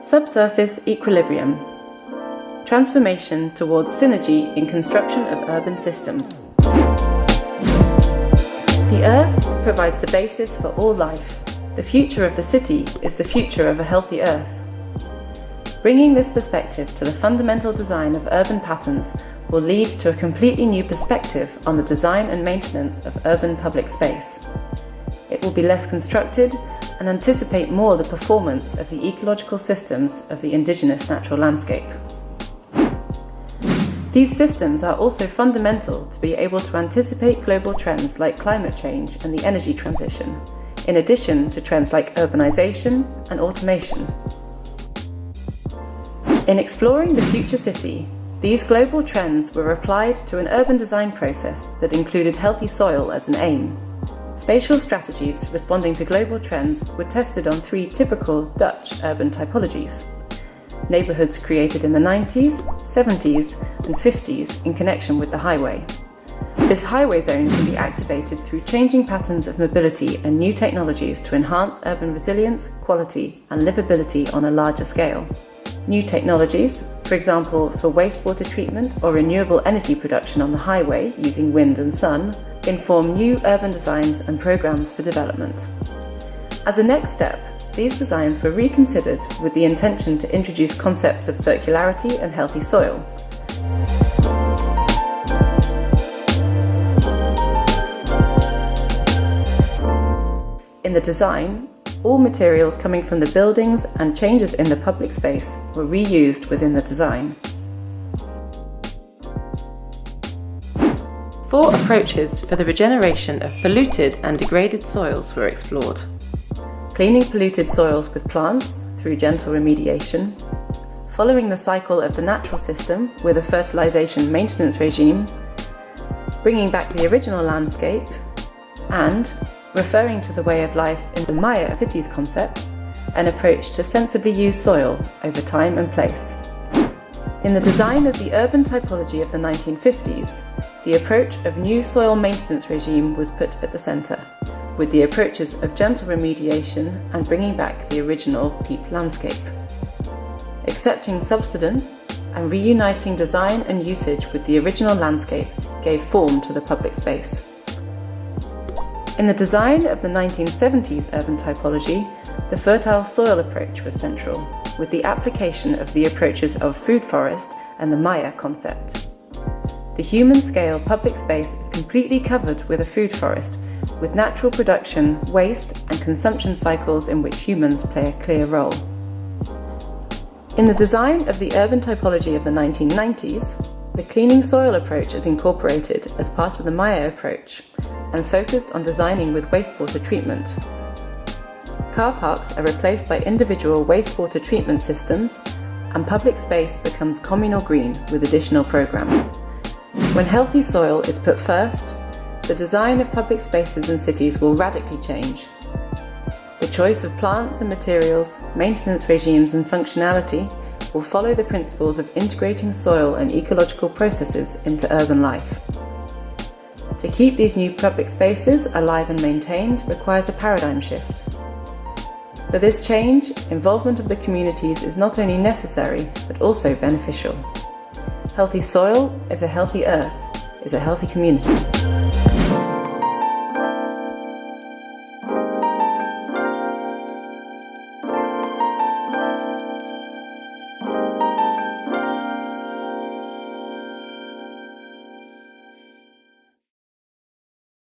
Subsurface Equilibrium. Transformation towards synergy in construction of urban systems. The Earth provides the basis for all life. The future of the city is the future of a healthy Earth. Bringing this perspective to the fundamental design of urban patterns will lead to a completely new perspective on the design and maintenance of urban public space. It will be less constructed and anticipate more the performance of the ecological systems of the indigenous natural landscape. These systems are also fundamental to be able to anticipate global trends like climate change and the energy transition, in addition to trends like urbanization and automation. In exploring the future city, these global trends were applied to an urban design process that included healthy soil as an aim. Spatial strategies responding to global trends were tested on three typical Dutch urban typologies. Neighbourhoods created in the 90s, 70s and 50s in connection with the highway. This highway zone can be activated through changing patterns of mobility and new technologies to enhance urban resilience, quality and livability on a larger scale. New technologies, for example for wastewater treatment or renewable energy production on the highway using wind and sun, inform new urban designs and programs for development. As a next step, these designs were reconsidered with the intention to introduce concepts of circularity and healthy soil. In the design, all materials coming from the buildings and changes in the public space were reused within the design. 4 approaches for the regeneration of polluted and degraded soils were explored. Cleaning polluted soils with plants through gentle remediation, following the cycle of the natural system with a fertilization maintenance regime, bringing back the original landscape, and referring to the way of life in the Maya cities concept, an approach to sensibly use soil over time and place. In the design of the urban typology of the 1950s, the approach of new soil maintenance regime was put at the centre, with the approaches of gentle remediation and bringing back the original peat landscape. Accepting subsidence and reuniting design and usage with the original landscape gave form to the public space. In the design of the 1970s urban typology, the fertile soil approach was central, with the application of the approaches of food forest and the Maya concept. The human-scale public space is completely covered with a food forest, with natural production, waste and consumption cycles in which humans play a clear role. In the design of the urban typology of the 1990s, the cleaning soil approach is incorporated as part of the Maya approach and focused on designing with wastewater treatment. Car parks are replaced by individual wastewater treatment systems and public space becomes communal green with additional programming. When healthy soil is put first, the design of public spaces and cities will radically change. The choice of plants and materials, maintenance regimes and functionality will follow the principles of integrating soil and ecological processes into urban life. To keep these new public spaces alive and maintained requires a paradigm shift. For this change, involvement of the communities is not only necessary but also beneficial. Healthy soil is a healthy earth, is a healthy community.